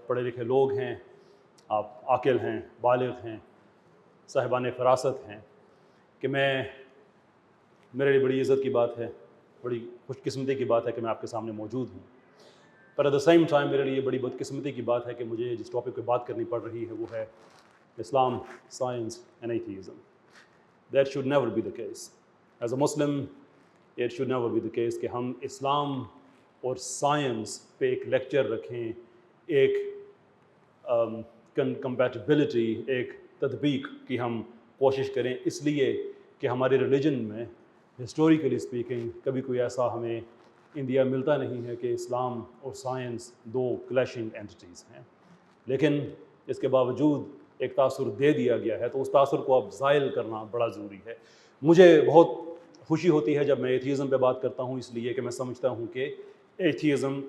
پڑھے لکھے لوگ ہیں، آپ عاقل ہیں، بالغ ہیں، صاحبان فراست ہیں، کہ میرے لیے بڑی عزت کی بات ہے، بڑی خوش قسمتی کی بات ہے کہ میں آپ کے سامنے موجود ہوں. پر ایٹ دا سیم ٹائم میرے لیے بڑی بدقسمتی کی بات ہے کہ مجھے جس ٹاپک پہ بات کرنی پڑ رہی ہے وہ ہے اسلام، science and atheism. That should never be the case. As a Muslim, it should never be the case کہ ہم اسلام اور سائنس پہ ایک لیکچر رکھیں، ایک کمپیٹیبلٹی، ایک تطبیق کی ہم کوشش کریں، اس لیے کہ ہمارے ریلیجن میں ہسٹوریکلی اسپیکنگ کبھی کوئی ایسا ہمیں انڈیا ملتا نہیں ہے کہ اسلام اور سائنس دو کلیشنگ اینٹیز ہیں. لیکن اس کے باوجود ایک تاثر دے دیا گیا ہے، تو اس تاثر کو اب زائل کرنا بڑا ضروری ہے. مجھے بہت خوشی ہوتی ہے جب میں ایتھیزم پہ بات کرتا ہوں، اس لیے کہ میں سمجھتا ہوں کہ ایتھیزم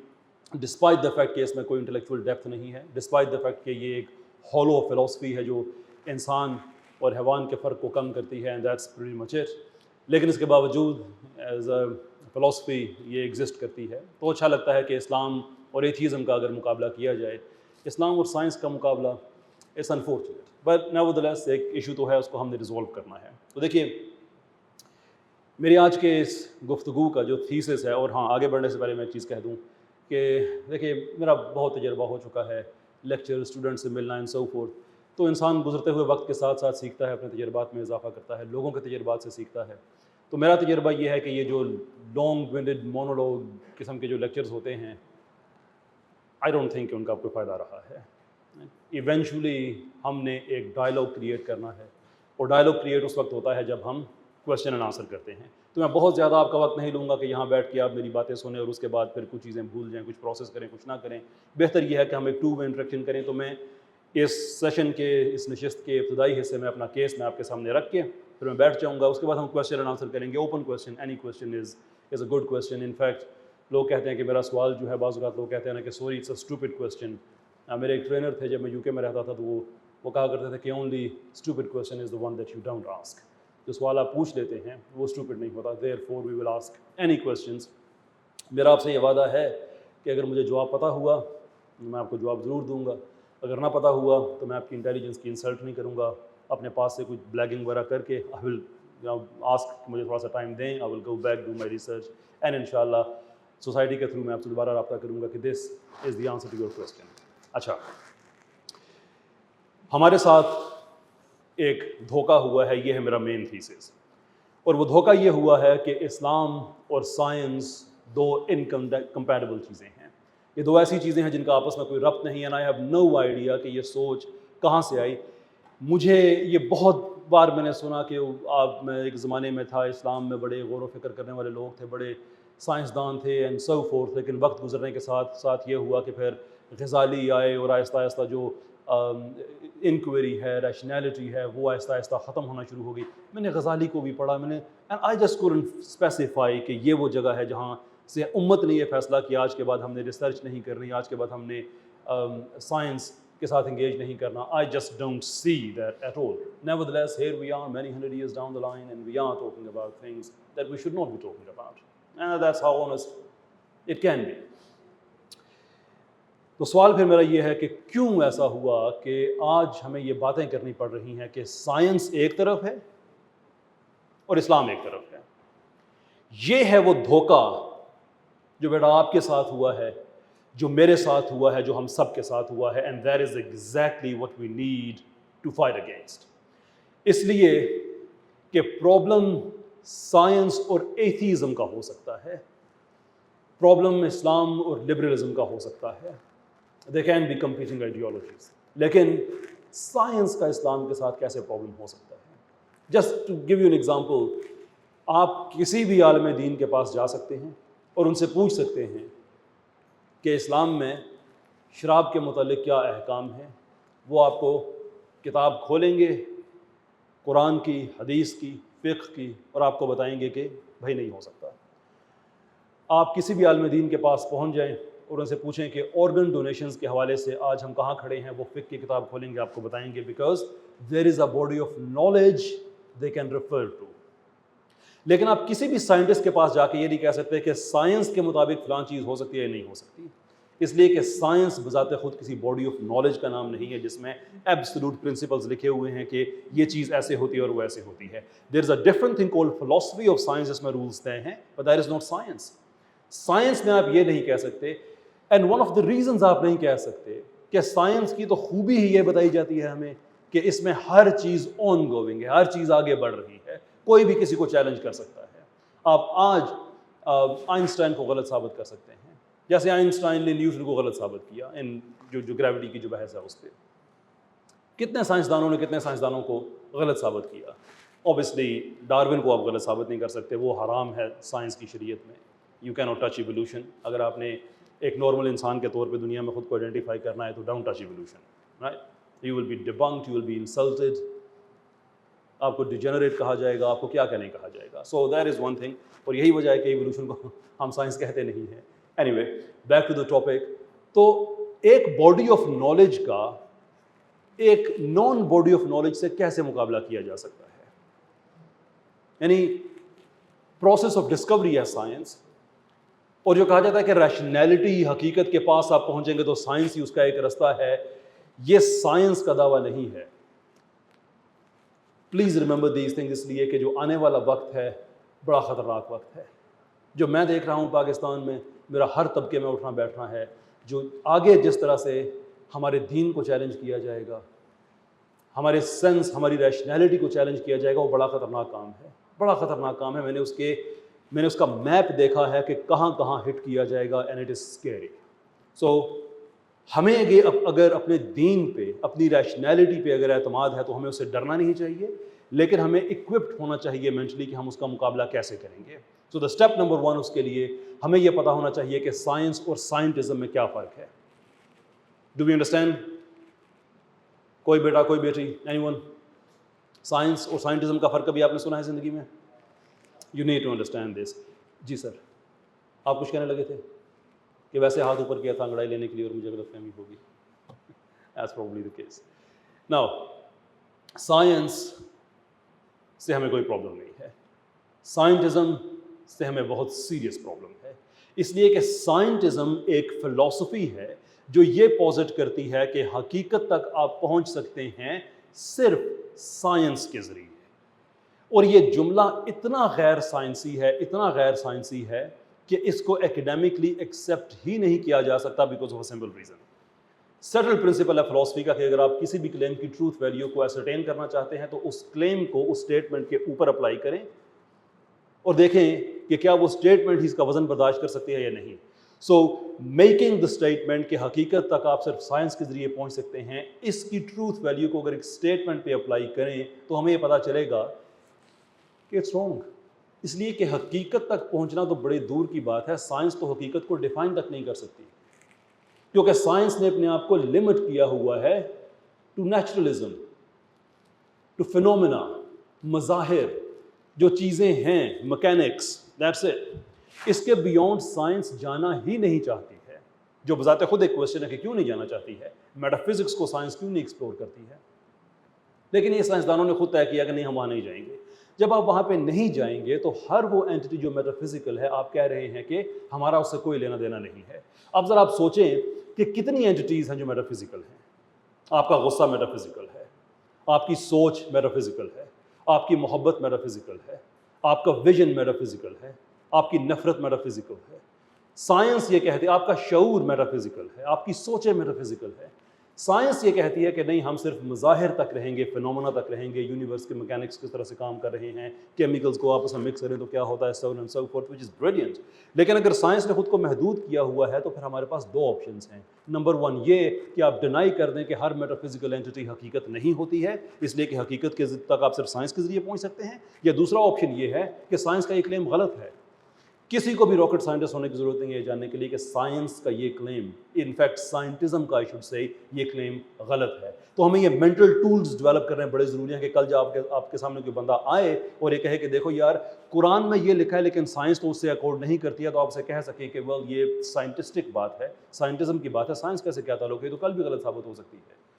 ڈسپائٹ دا فیکٹ کہ اس میں کوئی انٹلیکچوئل ڈیپتھ نہیں ہے، ڈسپائٹ دا فیکٹ کہ یہ ایک ہولو فلاسفی ہے جو انسان اور حیوان کے فرق کو کم کرتی ہے، and that's pretty much it. لیکن اس کے باوجود ایز اے فلاسفی یہ ایگزسٹ کرتی ہے. تو اچھا لگتا ہے کہ اسلام اور ایتھیزم کا اگر مقابلہ کیا جائے، اسلام اور سائنس کا مقابلہ اٹس انفارچونیٹ، بٹ نیورتھلیس ایک ایشو تو ہے، اس کو ہم نے ریزولو کرنا ہے. تو دیکھیے میری آج کے اس گفتگو کا جو تھیسس ہے، اور ہاں آگے بڑھنے سے پہلے میں ایک چیز کہہ دوں کہ دیکھیے میرا بہت تجربہ ہو چکا ہے، لیکچر اسٹوڈنٹ سے ملنا اینڈ سو فورتھ. تو انسان گزرتے ہوئے وقت کے ساتھ ساتھ سیکھتا ہے، اپنے تجربات میں اضافہ کرتا ہے، لوگوں کے تجربات سے سیکھتا ہے. تو میرا تجربہ یہ ہے کہ یہ جو لانگ ونڈڈ مونولوگ قسم کے جو لیکچرز ہوتے ہیں، آئی ڈونٹ تھنک کہ ان کا کوئی فائدہ رہا ہے. ایونچولی ہم نے ایک ڈائلاگ کریٹ کرنا ہے، اور ڈائلاگ کریٹ اس وقت ہوتا ہے جب ہم کویشچن اینڈ آنسر کرتے ہیں. تو میں بہت زیادہ آپ کا وقت نہیں لوں گا کہ یہاں بیٹھ کے آپ میری باتیں سنیں اور اس کے بعد پھر کچھ چیزیں بھول جائیں، کچھ پروسیس کریں، کچھ نہ کریں. بہتر یہ ہے کہ ہم ایک ٹو وے انٹریکشن کریں. تو میں اس سیشن کے، اس نشست کے ابتدائی حصے میں اپنا کیس میں آپ کے سامنے رکھ کے پھر میں بیٹھ جاؤں گا. اس کے بعد ہم کویشچن اینڈ آنسر کریں گے. Open question, any question is a good question. In fact لوگ کہتے ہیں کہ میرا سوال جو ہے، بعض اوقات لوگ کہتے ہیں نا کہ sorry it's a stupid question. میرے ایک ٹرینر تھے جب میں یو کے میں رہتا تھا، تو وہ کہا کرتے تھے کہ only stupid question is the one that you don't ask. جو سوال آپ پوچھ لیتے ہیں وہ اسٹوپڈ نہیں ہوتا. Therefore we will ask any questions. میرا آپ سے یہ وعدہ ہے کہ اگر مجھے جواب پتہ ہوا میں آپ کو جواب ضرور دوں گا، اگر نہ پتہ ہوا تو میں آپ کی انٹیلیجنس کی انسلٹ نہیں کروں گا. اپنے پاس سے کچھ بلیگنگ وغیرہ کر کے آئی ول آسک، مجھے تھوڑا سا ٹائم دیں، I will go back do my research, and ان شاء اللہ سوسائٹی کے تھرو میں آپ سے دوبارہ رابطہ کروں گا کہ this is the answer to your question. اچھا، ہمارے ساتھ ایک دھوکہ ہوا ہے، یہ ہے میرا مین تھیسس. اور وہ دھوکہ یہ ہوا ہے کہ اسلام اور سائنس دو انکمپیٹیبل چیزیں ہیں. یہ دو ایسی چیزیں ہیں جن کا آپس میں کوئی ربط نہیں ہے. And I have no idea کہ یہ سوچ کہاں سے آئی. مجھے یہ بہت بار میں نے سنا کہ میں ایک زمانے میں تھا، اسلام میں بڑے غور و فکر کرنے والے لوگ تھے، بڑے سائنسدان تھے اینڈ سو فورتھ. لیکن وقت گزرنے کے ساتھ ساتھ یہ ہوا کہ پھر غزالی آئے اور آہستہ آہستہ جو انکوائری ہے، ریشنیلٹی ہے، وہ آہستہ آہستہ ختم ہونا شروع ہو گئی. میں نے غزالی کو بھی پڑھا، میں نے and I just couldn't specify کہ یہ وہ جگہ ہے جہاں سے امت نے یہ فیصلہ کیا آج کے بعد ہم نے ریسرچ نہیں کرنی، آج کے بعد ہم نے سائنس کے ساتھ انگیج نہیں کرنا. I just don't see that at all. Nevertheless, here we are many hundred years down the line and we are talking about things that we should not be talking about. And that's how honest it can be. تو سوال پھر میرا یہ ہے کہ کیوں ایسا ہوا کہ آج ہمیں یہ باتیں کرنی پڑ رہی ہیں کہ سائنس ایک طرف ہے اور اسلام ایک طرف ہے. یہ ہے وہ دھوکہ جو بیٹا آپ کے ساتھ ہوا ہے، جو میرے ساتھ ہوا ہے، جو ہم سب کے ساتھ ہوا ہے. And that is exactly what we need to fight against. اس لیے کہ پرابلم سائنس اور ایتھیزم کا ہو سکتا ہے، پرابلم اسلام اور لبرلزم کا ہو سکتا ہے. They can be competing ideologies. لیکن سائنس کا اسلام کے ساتھ کیسے پرابلم ہو سکتا ہے؟ Just to give you an example, آپ کسی بھی عالم دین کے پاس جا سکتے ہیں اور ان سے پوچھ سکتے ہیں کہ اسلام میں شراب کے متعلق کیا احکام ہیں. وہ آپ کو کتاب کھولیں گے، قرآن کی، حدیث کی، فقہ کی، اور آپ کو بتائیں گے کہ بھائی نہیں ہو سکتا. آپ کسی بھی عالم دین کے پاس پہنچ جائیں اور ان سے پوچھیں کہ آرگن ڈونیشنز کے حوالے سے آج ہم کہاں کھڑے ہیں، وہ فقہ کی کتاب کھولیں گے، آپ کو بتائیں گے، because there is a body of knowledge they can refer to. لیکن آپ کسی بھی سائنٹسٹ کے پاس جا کے یہ نہیں کہہ سکتے کہ سائنس کے مطابق فلاں چیز ہو سکتی ہے یا نہیں ہو سکتی. اس لیے کہ سائنس بذات خود کسی باڈی آف نالج کا نام نہیں ہے جس میں ایبسولوٹ پرنسپلز لکھے ہوئے ہیں کہ یہ چیز ایسے ہوتی ہے اور وہ ایسے ہوتی ہے. There is a different thing called philosophy of science جس میں رولس طے ہیں, but that is not science. Science میں آپ یہ نہیں کہہ سکتے, and one of the reasons آپ نہیں کہہ سکتے کہ سائنس کی تو خوبی ہی یہ بتائی جاتی ہے ہمیں کہ اس میں ہر چیز آن گوئنگ ہے, ہر چیز آگے بڑھ رہی ہے, کوئی بھی کسی کو چیلنج کر سکتا ہے. آپ آج آئنسٹائن کو غلط ثابت کر سکتے ہیں, جیسے آئنسٹائن نے نیوٹن کو غلط ثابت کیا ان جو گریوٹی کی جو بحث ہے اس پہ. کتنے سائنسدانوں کو غلط ثابت کیا. اوبیسلی ڈارون کو آپ غلط ثابت نہیں کر سکتے, وہ حرام ہے سائنس کی شریعت میں. You can not touch evolution. اگر آپ نے ایک نارمل انسان کے طور پہ دنیا میں خود کو آئیڈینٹیفائی کرنا ہے تو don't touch evolution, right. You will be debunked, you will be insulted, آپ کو ڈیجنریٹ کہا جائے گا, آپ کو کیا نہیں کہا جائے گا. So that is one thing, اور یہی وجہ ہے کہ ایولیوشن کو ہم سائنس کہتے نہیں ہیں. Anyway back to the topic. تو ایک باڈی آف نالج کا ایک نان باڈی آف نالج سے کیسے مقابلہ کیا جا سکتا ہے؟ یعنی پروسیس آف ڈسکوری ہے سائنس, اور جو کہا جاتا ہے کہ ریشنیلٹی, حقیقت کے پاس آپ پہنچیں گے تو سائنس ہی اس کا ایک رستہ ہے, یہ سائنس کا دعویٰ نہیں ہے. پلیز ریممبر دیز تھنگز, اس لیے کہ جو آنے والا وقت ہے بڑا خطرناک وقت ہے. جو میں دیکھ رہا ہوں پاکستان میں, میرا ہر طبقے میں اٹھنا بیٹھنا ہے. جو آگے جس طرح سے ہمارے دین کو چیلنج کیا جائے گا, ہمارے سینس, ہماری ریشنیلٹی کو چیلنج کیا جائے گا, وہ بڑا خطرناک کام ہے, بڑا خطرناک کام ہے. میں نے اس کا میپ دیکھا ہے کہ کہاں کہاں ہٹ کیا جائے گا, اینڈ اٹ از اسکیری. سو ہمیں اگر اپنے دین پہ, اپنی ریشنیلٹی پہ اگر اعتماد ہے تو ہمیں اسے ڈرنا نہیں چاہیے, لیکن ہمیں اکوپڈ ہونا چاہیے مینٹلی کہ ہم اس کا مقابلہ کیسے کریں گے. سو دا اسٹیپ نمبر 1 اس کے لیے ہمیں یہ پتا ہونا چاہیے کہ سائنس اور سائنٹزم میں کیا فرق ہے. Do we understand? کوئی بیٹا, کوئی بیٹی, اینی ون؟ سائنس اور سائنٹزم کا فرق کبھی آپ نے سنا ہے زندگی میں؟ You need to understand this. جی سر, آپ کچھ کہنے لگے تھے کہ ویسے ہاتھ اوپر کیا تھا انگڑائی لینے کے لیے اور مجھے غلط فہمی ہوگی. That's probably the case. Now, science سے ہمیں کوئی پرابلم نہیں ہے, سائنٹزم سے ہمیں بہت سیریس پرابلم ہے. اس لیے کہ سائنٹزم ایک فلسفی ہے جو یہ پوزٹ کرتی ہے کہ حقیقت تک آپ پہنچ سکتے ہیں صرف سائنس کے ذریعے. اور یہ جملہ اتنا غیر سائنسی ہے کہ اس کو ایکڈیمکلی ایکسیپٹ ہی نہیں کیا جا سکتا because of a simple reason. Settle principle ہے فلسفی کا کہ اگر آپ کسی بھی کلیم کی ٹروتھ ویلیو کو ایسرٹین کرنا چاہتے ہیں تو اس کلیم کو اس اسٹیٹمنٹ کے اوپر اپلائی کریں اور دیکھیں کہ کیا وہ اسٹیٹمنٹ ہی اس کا وزن برداشت کر سکتی ہے یا نہیں. سو میکنگ دا اسٹیٹمنٹ کہ حقیقت تک آپ صرف سائنس کے ذریعے پہنچ سکتے ہیں, اس کی ٹروتھ ویلیو کو اگر ایک اسٹیٹمنٹ پہ اپلائی کریں تو ہمیں یہ پتہ چلے گا کہ اٹس رانگ. اس لیے کہ حقیقت تک پہنچنا تو بڑے دور کی بات ہے, سائنس تو حقیقت کو ڈیفائن تک نہیں کر سکتی, کیونکہ سائنس نے اپنے آپ کو لمٹ کیا ہوا ہے ٹو نیچرلزم, ٹو فینومینا, مظاہر, جو چیزیں ہیں, مکینکس, دیٹس اٹ. اس کے بیونڈ سائنس جانا ہی نہیں چاہتی ہے, جو بذات خود ایک کوشچن ہے کہ کیوں نہیں جانا چاہتی ہے. میٹا فزکس کو سائنس کیوں نہیں ایکسپلور کرتی ہے؟ لیکن یہ سائنسدانوں نے خود طے کیا کہ نہیں, ہم وہاں نہیں جائیں گے. جب آپ وہاں پہ نہیں جائیں گے تو ہر وہ اینٹی جو میٹا فزیکل ہے, آپ کہہ رہے ہیں کہ ہمارا اس سے کوئی لینا دینا نہیں ہے. اب ذرا آپ سوچیں کہ کتنی اینٹیز ہیں جو میٹا فزیکل ہیں. آپ کا غصہ میٹا فزیکل ہے, آپ کی سوچ میٹا فزیکل ہے, آپ کی محبت میٹا فزیکل ہے, آپ کا ویژن میٹا فزیکل ہے, آپ کی نفرت میٹا فزیکل ہے. سائنس یہ کہتی ہے آپ کا شعور میٹا فزیکل ہے, آپ کی سوچیں میٹا فزیکل ہے. سائنس یہ کہتی ہے کہ نہیں, ہم صرف مظاہر تک رہیں گے, فینومینا تک رہیں گے, یونیورس کے میکینکس کس طرح سے کام کر رہے ہیں, کیمیکلز کو آپس میں مکس کریں تو کیا ہوتا ہے, so on and so forth, which is brilliant. لیکن اگر سائنس نے خود کو محدود کیا ہوا ہے تو پھر ہمارے پاس 2 آپشنس ہیں. نمبر 1 یہ کہ آپ ڈینائی کر دیں کہ ہر میٹا فزیکل اینٹی حقیقت نہیں ہوتی ہے, اس لیے کہ حقیقت کے تک آپ صرف سائنس کے ذریعے پہنچ سکتے ہیں. یا دوسرا آپشن یہ ہے کہ سائنس کا یہ کلیم غلط ہے. کسی کو بھی راکٹ سائنٹسٹ ہونے کی ضرورت نہیں ہے جاننے کے لیے کہ سائنس کا یہ کلیم, انفیکٹ سائنٹزم کا, آئی شوڈ سے, یہ کلیم غلط ہے. تو ہمیں یہ مینٹل ٹولز ڈیولپ کرنے بڑے ضروری ہیں کہ کل جب آپ کے سامنے کوئی بندہ آئے اور یہ کہے کہ دیکھو یار قرآن میں یہ لکھا ہے لیکن سائنس تو اس سے اکارڈ نہیں کرتی ہے, تو آپ اسے کہہ سکیں کہ well یہ سائنٹسٹک بات ہے, سائنٹزم کی بات ہے, سائنس کا سے کیا تعلق ہے, تو کل بھی غلط ثابت ہو سکتی ہے.